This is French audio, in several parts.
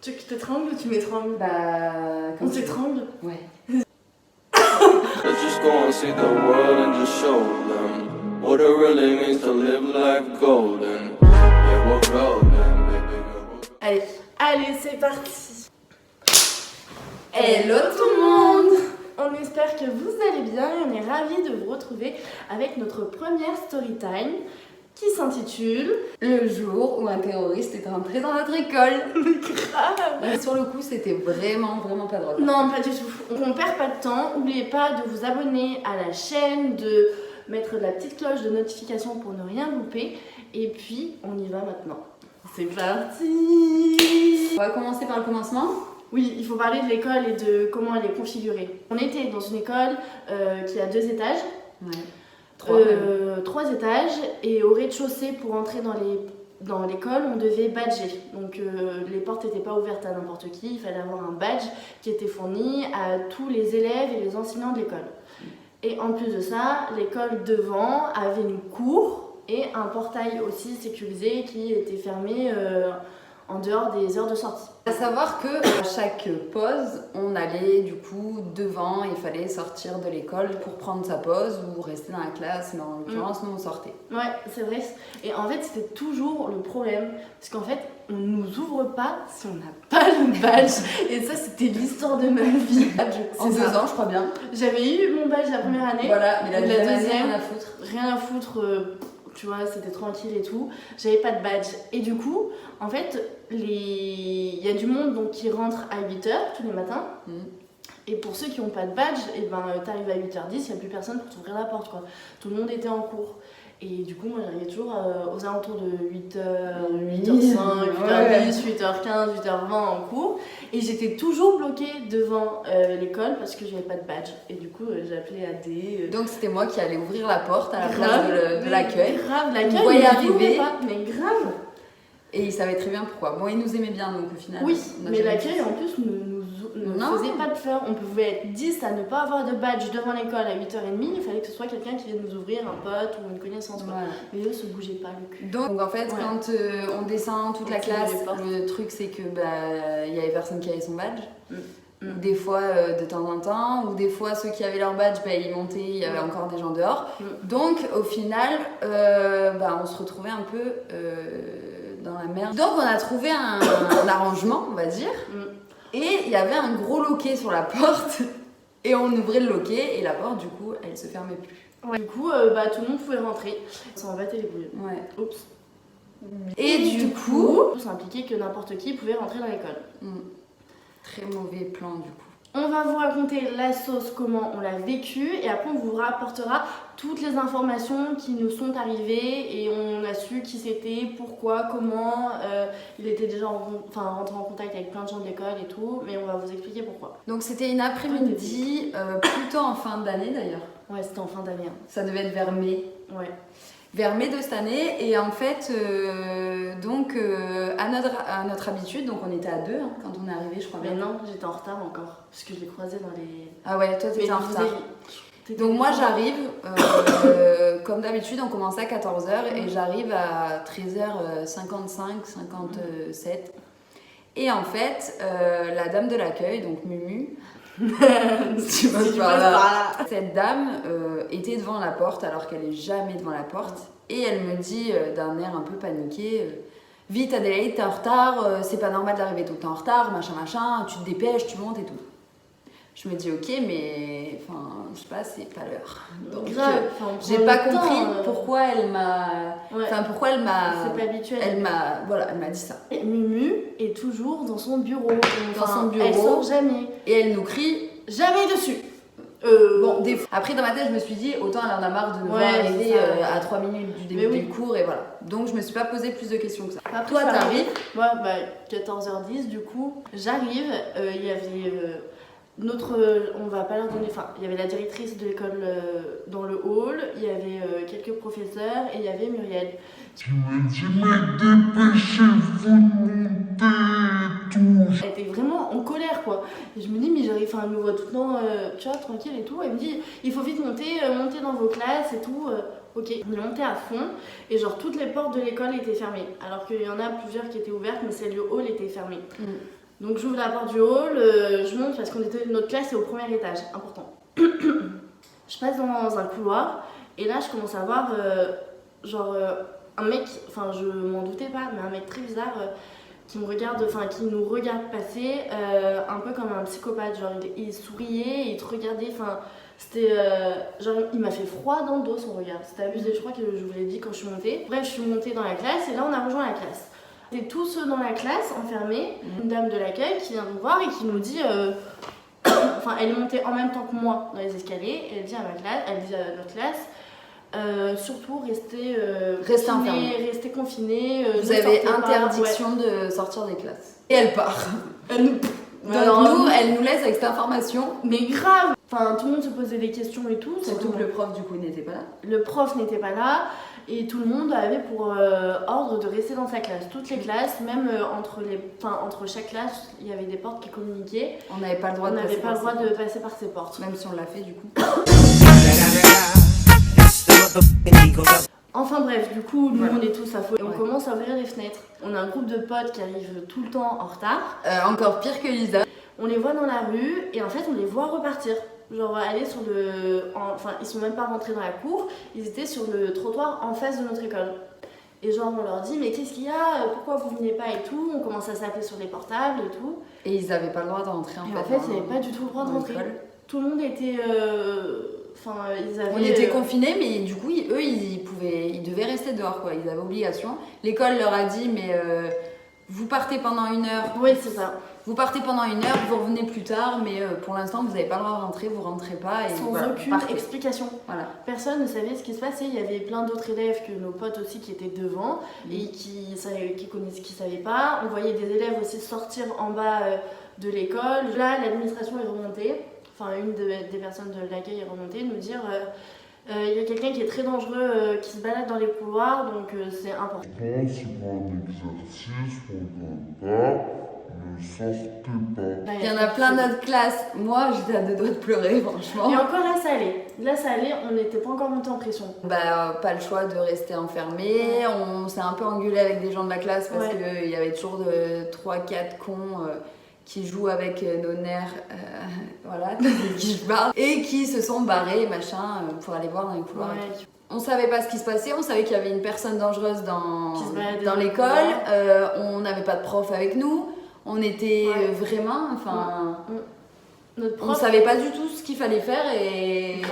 Tu veux que je t'étrangle ou tu m'étrangles? Bah, On s'étrangle? Ouais. Let's just go and see the world and just show them what it really means to live life golden. Yeah, we're golden, baby girl. Allez, c'est parti. Hello tout le monde. On espère que vous allez bien et on est ravis de vous retrouver avec notre première story time qui s'intitule Le jour où un terroriste est rentré dans notre école. Grave. Sur le coup, c'était vraiment pas drôle. Non, pas du tout. On perd pas de temps. N'oubliez pas de vous abonner à la chaîne, de mettre la petite cloche de notification pour ne rien louper. Et puis, on y va maintenant. C'est parti. On va commencer par le commencement. Oui, il faut parler de l'école et de comment elle est configurée. On était dans une école qui a 2 étages. Ouais. 3 étages, et au rez-de-chaussée, pour entrer dans l'école, on devait badger. Donc les portes n'étaient pas ouvertes à n'importe qui, il fallait avoir un badge qui était fourni à tous les élèves et les enseignants de l'école. Et en plus de ça, l'école devant avait une cour et un portail aussi sécurisé qui était fermé en dehors des heures de sortie. À savoir que à chaque pause, on allait du coup devant, il fallait sortir de l'école pour prendre sa pause ou rester dans la classe, mais en l'occurrence, nous on sortait. Ouais, c'est vrai. Et en fait, c'était toujours le problème, parce qu'en fait, on nous ouvre pas si on n'a pas le badge. Et ça, c'était l'histoire de ma vie. En 2 ans, je crois bien. J'avais eu mon badge la première année. Voilà, mais la deuxième année, deuxième, rien à foutre. rien à foutre. Tu vois, c'était tranquille et tout. J'avais pas de badge. Et du coup, en fait, il y a du monde donc, qui rentre à 8h tous les matins. Et pour ceux qui n'ont pas de badge, et ben, t'arrives à 8h10, il n'y a plus personne pour t'ouvrir la porte, quoi. Tout le monde était en cours. Et du coup, moi, j'arrivais toujours aux alentours de 8h, 8h05, 8h10, 8h15, 8h20 en cours. Et j'étais toujours bloquée devant l'école parce que j'avais pas de badge. Et du coup, j'appelais AD. Donc c'était moi qui allais ouvrir la porte à la place de l'accueil. Grave, l'accueil, On voyait arriver. pas, mais grave. Et il savait très bien pourquoi. Bon, il nous aimait bien, donc au final. Oui, on a mais jamais l'accueil dit. en plus ne faisait pas de fleurs. On pouvait être 10 à ne pas avoir de badge devant l'école à 8h30. Il fallait que ce soit quelqu'un qui vienne nous ouvrir, un pote ou une connaissance. Quoi. Voilà. Mais eux se bougeaient pas le cul. Donc en fait, Ouais. quand on descend toute la On tire classe, les portes. le truc c'est que il y avait personne qui avait son badge. Mm. Des fois de temps en temps, ou des fois ceux qui avaient leur badge, ils montaient, il y avait encore des gens dehors. Donc au final, on se retrouvait un peu dans la merde. Donc on a trouvé un arrangement, on va dire. Et il y avait un gros loquet sur la porte. Et on ouvrait le loquet et la porte, du coup, elle se fermait plus. Ouais. Du coup, tout le monde pouvait rentrer. Ça en battait les couilles. Ouais. Oups. Et du coup, ça impliquait que n'importe qui pouvait rentrer dans l'école. très mauvais plan du coup. On va vous raconter la sauce, comment on l'a vécu, et après on vous rapportera toutes les informations qui nous sont arrivées et on a su qui c'était, pourquoi, comment. Il était déjà rentré en contact avec plein de gens de l'école et tout, mais on va vous expliquer pourquoi. Donc c'était une après-midi, plutôt en fin d'année d'ailleurs. Ouais, c'était en fin d'année. Hein. Ça devait être vers mai. Ouais. Vers mai de cette année, et en fait, à notre habitude, donc on était à 2 quand on est arrivé, je crois Mais bien. non, j'étais en retard encore, parce que je l'ai croisé dans les... Ah ouais, toi t'étais en retard. Donc moi j'arrive, comme d'habitude on commence à 14h et j'arrive à 13h55, 57. Et en fait, la dame de l'accueil, donc Mumu, si tu passes par là. Cette dame était devant la porte alors qu'elle est jamais devant la porte. Et elle me dit d'un air un peu paniqué, vite Adélaïde, t'es en retard, c'est pas normal d'arriver tout le temps en retard, machin, tu te dépêches, tu montes et tout. Je me dis ok, mais enfin, je sais pas, c'est pas l'heure. Donc j'ai pas compris pourquoi elle m'a. Enfin, pourquoi elle m'a. C'est pas habituel. Elle m'a dit ça. Et Mumu est toujours dans son bureau. Dans son bureau. Elle sort jamais. Et elle nous crie. Jamais dessus. Bon, après dans ma tête, je me suis dit autant elle en a marre de nous voir arriver à 3 minutes du début du cours et voilà. Donc je me suis pas posé plus de questions que ça. Après, toi, t'arrives. Ouais, 14h10 du coup. J'arrive. Il y avait. On va pas leur donner, il y avait la directrice de l'école dans le hall, il y avait quelques professeurs et il y avait Muriel. Tu me dis, mais dépêchez-vous de monter et tout. Elle était vraiment en colère quoi. Et je me dis, mais j'arrive, elle me voit tout le temps, tu vois, tranquille et tout. Elle me dit, il faut vite monter dans vos classes et tout. Ok, on est monté à fond et genre toutes les portes de l'école étaient fermées. Alors qu'il y en a plusieurs qui étaient ouvertes, mais celle du hall était fermée. Donc j'ouvre la porte du hall, je monte parce notre classe est au premier étage, important. Je passe dans un couloir et là je commence à voir un mec, enfin je m'en doutais pas, mais un mec très bizarre qui nous regarde passer un peu comme un psychopathe, genre il souriait, il te regardait, enfin c'était il m'a fait froid dans le dos son regard, c'était abusé, je crois que je vous l'ai dit quand je suis montée. Bref, je suis montée dans la classe et là on a rejoint la classe. On était tous dans la classe enfermés, une dame de l'accueil qui vient nous voir et qui nous dit enfin elle est montée en même temps que moi dans les escaliers et elle dit à notre classe surtout restez enfermés, restez confinés, vous avez interdiction de sortir des classes. Et elle part. Elle nous laisse avec cette information. Mais grave. Enfin, tout le monde se posait des questions et tout. Surtout que le prof du coup n'était pas là. Le prof n'était pas là et tout le monde avait pour ordre de rester dans sa classe. Toutes les classes, même entre chaque classe, il y avait des portes qui communiquaient. On n'avait pas le droit de passer par ces portes. Même si on l'a fait du coup. Enfin bref, du coup, nous on est tous à faux et on commence à ouvrir les fenêtres. On a un groupe de potes qui arrivent tout le temps en retard. Encore pire que Lisa. On les voit dans la rue et en fait on les voit repartir. Genre aller sur ils sont même pas rentrés dans la cour, ils étaient sur le trottoir en face de notre école. Et genre on leur dit mais qu'est-ce qu'il y a, pourquoi vous venez pas et tout, on commence à s'appeler sur les portables et tout. Et ils avaient pas le droit de rentrer en fait ils avaient pas du tout le droit de rentrer. Tout le monde était... On était confinés, mais du coup, eux, ils devaient rester dehors, quoi. Ils avaient obligation. L'école leur a dit, mais vous partez pendant 1 heure. Oui, c'est ça. Vous partez pendant 1 heure, vous revenez plus tard, mais pour l'instant, vous n'avez pas le droit de rentrer, vous rentrez pas. Et sans aucune explication. Voilà. Personne ne savait ce qui se passait. Il y avait plein d'autres élèves que nos potes aussi qui étaient devant et qui savaient pas. On voyait des élèves aussi sortir en bas de l'école. Là, l'administration est remontée. Enfin, une des personnes de l'accueil est remontée nous dire il y a quelqu'un qui est très dangereux qui se balade dans les couloirs, donc c'est important. C'est pas un exercice, on ne pas, ne sortez pas. Il y en a plein d'autres classes. Moi, j'étais à 2 doigts de pleurer, franchement. Et encore là, ça allait. Là, ça allait, on n'était pas encore monté en pression. Pas le choix de rester enfermé. On s'est un peu engueulé avec des gens de la classe parce qu'il y avait toujours 3-4 cons qui jouent avec nos nerfs, voilà, de qui je parle, et qui se sont barrés, machin, pour aller voir dans les couloirs. Ouais. On savait pas ce qui se passait, on savait qu'il y avait une personne dangereuse dans l'école, on n'avait pas de prof avec nous, on était vraiment, Notre prof, on savait pas du tout ce qu'il fallait faire et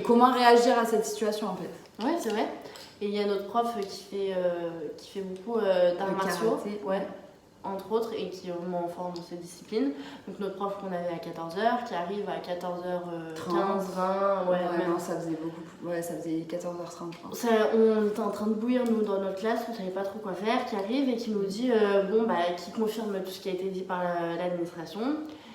comment réagir à cette situation en fait. Ouais, c'est vrai. Et il y a notre prof qui fait beaucoup d'arts martiaux. Ouais. Entre autres, et qui est vraiment fort dans cette discipline. Donc notre prof qu'on avait à 14h, qui arrive à 14h15, 20, non, ça faisait beaucoup, ça faisait 14h30. On était en train de bouillir, nous, dans notre classe, on savait pas trop quoi faire, qui arrive et qui nous dit, qui confirme tout ce qui a été dit par l'administration,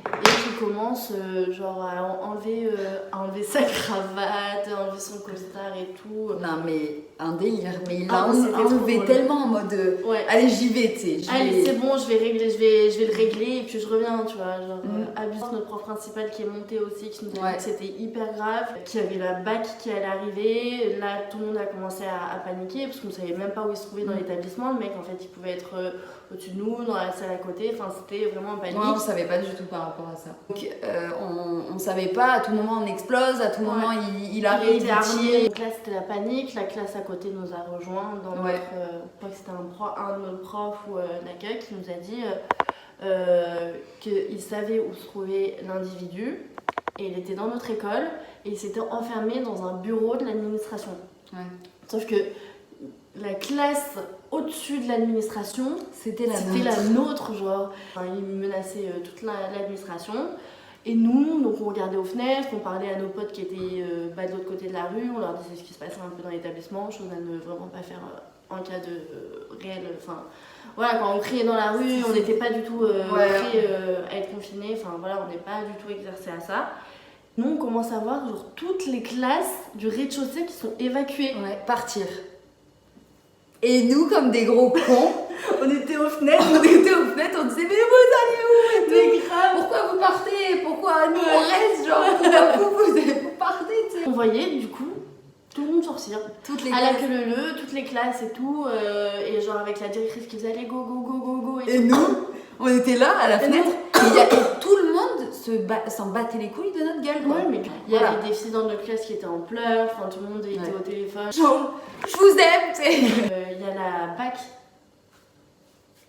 et qui commence à enlever sa cravate, à enlever son costard et tout. Non mais un délire, mais il l'a enlevé tellement en mode allez j'y vais, tu sais. Allez c'est bon, je vais le régler et puis je reviens, tu vois. Abuse, notre prof principal qui est monté aussi, qui nous a dit que c'était hyper grave, qu'il y avait la bac qui allait arriver. Là tout le monde a commencé à paniquer parce qu'on savait même pas où il se trouvait dans l'établissement. Le mec en fait il pouvait être au-dessus de nous, dans la salle à côté, enfin c'était vraiment panique. Ouais, on savait pas du tout par rapport à ça. Donc on savait pas, à tout moment on explose, à tout moment il arrive, il tire. Donc là c'était la panique, la classe à côté nous a rejoints dans notre, je crois que c'était un de nos profs ou d'accueil qui nous a dit qu'il savait où se trouvait l'individu et il était dans notre école et il s'était enfermé dans un bureau de l'administration. Ouais. Sauf que la classe au-dessus de l'administration, c'était la nôtre, genre. Enfin, il menaçait toute l'administration. Et nous, donc on regardait aux fenêtres, on parlait à nos potes qui étaient de l'autre côté de la rue, on leur disait ce qui se passait un peu dans l'établissement, chose à ne vraiment pas faire en cas de réel. Enfin, voilà, quand on criait dans la rue, on n'était pas du tout prêts à être confinés, enfin voilà, on n'est pas du tout exercé à ça. Nous, on commence à voir genre, toutes les classes du rez-de-chaussée qui sont évacuées. Ouais, partir. Et nous, comme des gros cons, on était aux fenêtres, on disait mais vous allez où et tout, mais grave. Pourquoi vous partez, pourquoi nous on reste, genre pourquoi vous partez, tu sais. On voyait du coup tout le monde sortir, toutes les à la queue leu, toutes les classes et tout, et genre avec la directrice qui faisait allez go go go go go et nous On était là à la fenêtre et tout le monde s'en battait les couilles de notre gueule. Quoi. Ouais, mais il y avait des filles dans notre classe qui étaient en pleurs, enfin tout le monde était au téléphone. Genre, je vous aime, tu sais. Il y a la BAC.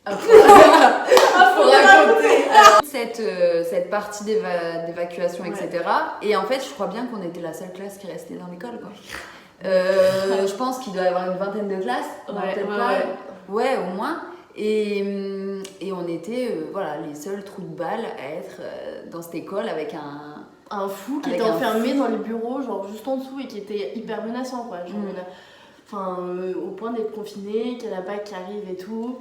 Faut raconter. Cette partie d'évacuation, etc. Et en fait, je crois bien qu'on était la seule classe qui restait dans l'école, quoi. Je pense qu'il doit y avoir une vingtaine de classes. Ouais, au moins. Et on était voilà, les seuls trous de balle à être dans cette école avec un fou qui était enfermé dans les bureaux, genre juste en dessous et qui était hyper menaçant, quoi. Genre, au point d'être confiné, qu'il y a la BAC qui arrive et tout.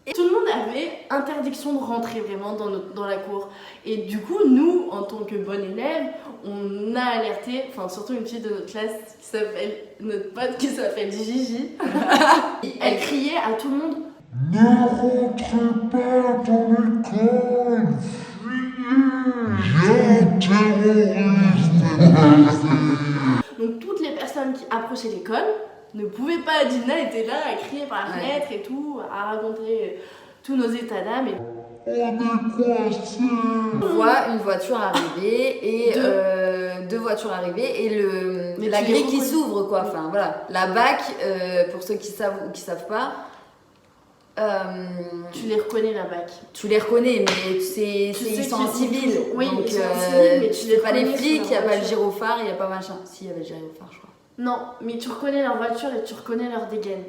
Et tout le monde avait interdiction de rentrer vraiment dans la cour. Et du coup, nous, en tant que bonne élève, on a alerté, enfin surtout une fille de notre classe qui s'appelle, notre pote qui s'appelle Gigi. Elle criait à tout le monde: ne rentrez pas dans l'école, fuyez, il y a un terroriste. Donc toutes les personnes qui approchaient l'école ne pouvaient pas, Dina était là à crier par la fenêtre et tout, à raconter tous nos états d'âme. On est coincés. On voit une voiture arriver et deux voitures arriver et la grille qui s'ouvre, quoi. Enfin voilà, la BAC, pour ceux qui savent ou qui savent pas. Tu les reconnais, la BAC. Tu les reconnais, mais ils sont en civil. Oui, donc ils sont en civil, mais tu les pas les reconnais flics, il n'y a pas le voiture. gyrophare, il n'y a pas machin. Si, il y avait le gyrophare, je crois. Non, mais tu reconnais leur voiture et tu reconnais leur dégaine.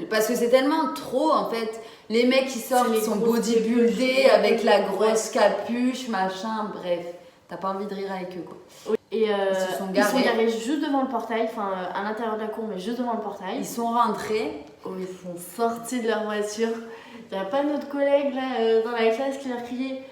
Parce que c'est tellement trop, en fait. Les mecs qui sortent, les ils sont grosses bodybuildés avec la grosse capuche, machin, bref. T'as pas envie de rire avec eux, quoi. Et ils sont ils sont garés juste devant le portail, enfin à l'intérieur de la cour, mais juste devant le portail. Ils sont rentrés. Ils sont sortis de leur voiture. Il n'y a pas notre collègue là dans la classe qui leur criait: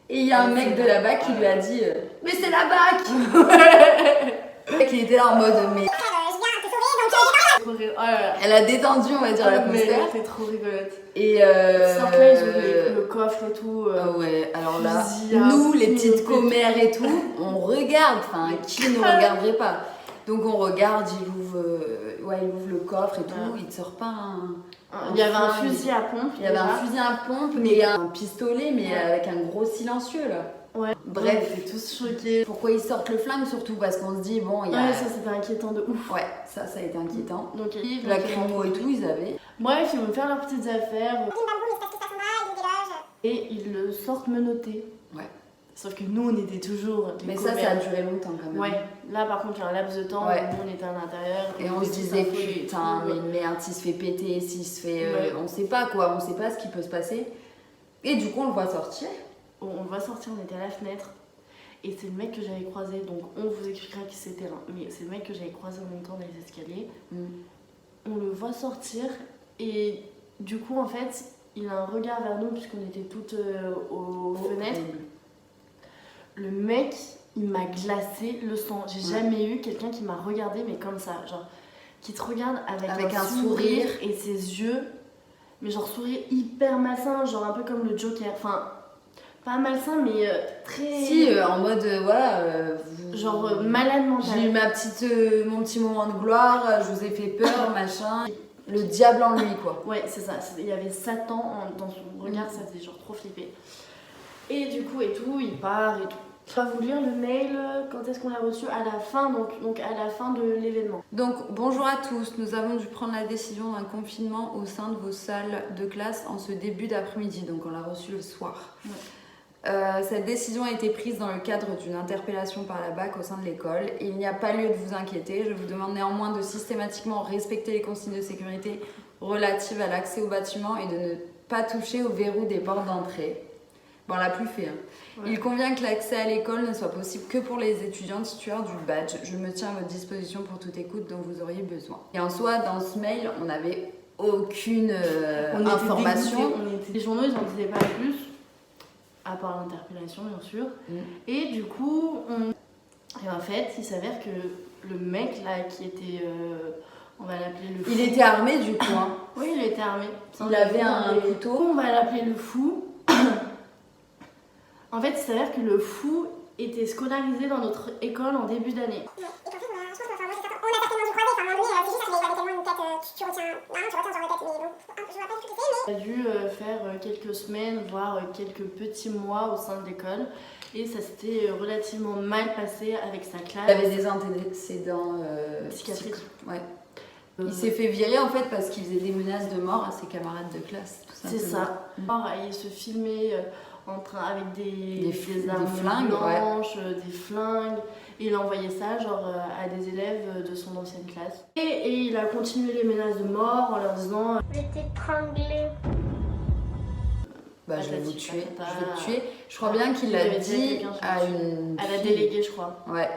Et il y a un mec de la BAC qui lui a dit mais c'est la BAC. Le mec il était là en mode mais elle a détendu, on va dire, l'atmosphère. C'était trop rigolote. Et Sauf que là, ils ont le coffre et tout. Ah ouais, alors là, fusil, nous, les petites commères et tout, on regarde, enfin, qui ne regarderait pas? Donc on regarde, il ouvre le coffre et tout, il ne sort pas il y avait un fusil à pompe. Il y avait un fusil à pompe, mais un pistolet, mais avec un gros silencieux là. Ouais. Bref, on était tous choqués. Pourquoi ils sortent le flingue surtout? Parce qu'on se dit, bon, il y a. Ouais, ça c'était inquiétant de ouf. Ouais, ça a été inquiétant. Donc, la crimo et tout, ils avaient. Bref, ils vont faire leurs petites affaires. Et ils le sortent menotté. Ouais. Sauf que nous, on était toujours. Mais ça a duré longtemps quand même. Ouais, là par contre, il y a un laps de temps où nous on était à l'intérieur. Et on se disait, putain, mais merde, s'il se fait péter, s'il se fait. On sait pas quoi, on sait pas ce qui peut se passer. Et du coup, on le voit sortir. On va sortir, on était à la fenêtre. Et c'est le mec que j'avais croisé, donc on vous expliquera qui c'était, mais c'est le mec que j'avais croisé en même temps dans les escaliers. On le voit sortir et du coup en fait il a un regard vers nous puisqu'on était toutes aux fenêtres. Le mec il m'a glacé le sang. J'ai jamais eu quelqu'un qui m'a regardé mais comme ça, genre qui te regarde avec un sourire et ses yeux, mais genre sourire hyper malsain, genre un peu comme le Joker, enfin pas malsain mais très... Si, en mode voilà... genre malade mental. J'ai eu mon petit moment de gloire, je vous ai fait peur, machin. Le diable en lui, quoi. Ouais, c'est ça. Il y avait Satan dans son regard, ça faisait genre trop flipper. Et du coup, et tout, il part et tout. Tu vas vous lire le mail, quand est-ce qu'on l'a reçu? À la fin, donc à la fin de l'événement. Donc, bonjour à tous. Nous avons dû prendre la décision d'un confinement au sein de vos salles de classe en ce début d'après-midi. Donc, on l'a reçu le soir. Ouais. Cette décision a été prise dans le cadre d'une interpellation par la BAC au sein de l'école. Il n'y a pas lieu de vous inquiéter. Je vous demande néanmoins de systématiquement respecter les consignes de sécurité relatives à l'accès au bâtiment et de ne pas toucher au verrou des portes d'entrée. Bon, on l'a plus fait. Ouais. Il convient que l'accès à l'école ne soit possible que pour les étudiants titulaires du badge. Je me tiens à votre disposition pour toute écoute dont vous auriez besoin. Et en soi, dans ce mail, on n'avait aucune information. Les journaux, ils n'en disaient pas plus. À part l'interpellation, bien sûr. Et du coup, et en fait, il s'avère que le mec là qui était, on va l'appeler le fou. Il était armé du coup. Hein. Oui, il était armé. Il avait un couteau. On va l'appeler le fou. En fait, il s'avère que le fou, était scolarisé dans notre école en début d'année. Il a dû faire quelques semaines, voire quelques petits mois au sein de l'école. Et ça s'était relativement mal passé avec sa classe. Il avait des antécédents psychiatriques. Ouais. Il s'est fait virer en fait parce qu'il faisait des menaces de mort à ses camarades de classe. C'est ça. Il se filmait avec des armes flingues, blanches, des flingues. Et il envoyait ça à des élèves de son ancienne classe. Et il a continué les menaces de mort en leur disant « Je vais t'étrangler ». Je vais vous tuer, je vais te tuer. Je crois bien qu'il l'a dit à une à la déléguée, je crois. Ouais.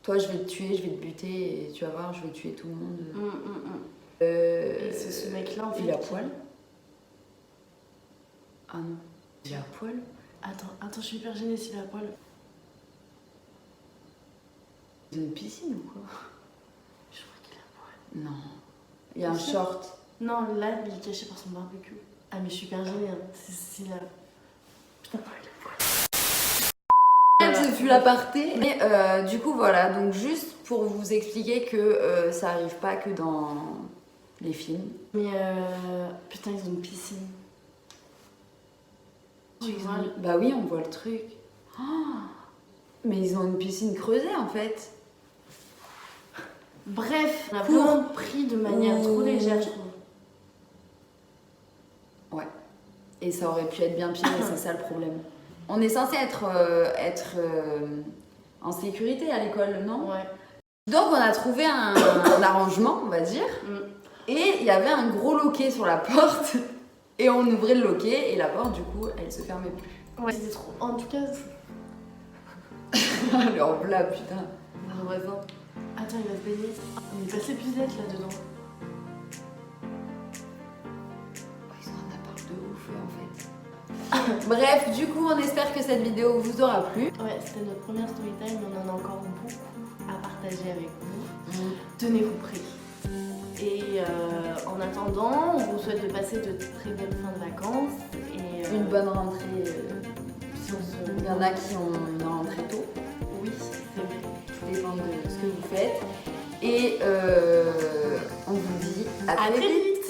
Toi, je vais te tuer, je vais te buter et tu vas voir, je vais tuer tout le monde. Et c'est ce mec-là, en fait. Il a poil. Ah non. Il a poil. Attends, je suis hyper gênée s'il a poil. Dans une piscine ou quoi? Je crois qu'il a poil. Non. Il y a un short. Non, là, il est caché par son barbecue. Ah, mais je suis hyper gênée. C'est là. Putain, il a poil. Ce fut l'aparté. Mais du coup, voilà. Donc, juste pour vous expliquer que ça arrive pas que dans les films. Mais putain, ils ont une piscine. Tu vois Bah oui, on voit le truc. Oh, mais ils ont une piscine creusée en fait. Bref, on a vraiment pris de manière trop légère, je trouve. Ouais. Et ça aurait pu être bien pire et c'est ça le problème. On est censé être en sécurité à l'école, non? Ouais. Donc on a trouvé un arrangement, on va dire. Et il y avait un gros loquet sur la porte. Et on ouvrait le loquet et la porte, du coup, elle se fermait plus. Ouais, c'était trop. En tout cas. Alors là, putain. Un voisin. Attends, il va se baigner. Il passe l'épuisette là-dedans. Ils ont un appart de ouf, en fait. Bref, du coup, on espère que cette vidéo vous aura plu. Ouais, c'était notre première story time, mais on en a encore beaucoup à partager avec vous. Tenez-vous prêts. Et en attendant, on vous souhaite de passer de très bonnes fins de vacances. Et, une bonne rentrée. Si il y en a qui ont une rentrée tôt. Oui, c'est vrai. Tout dépend de ce que vous faites. Et on vous dit à très vite.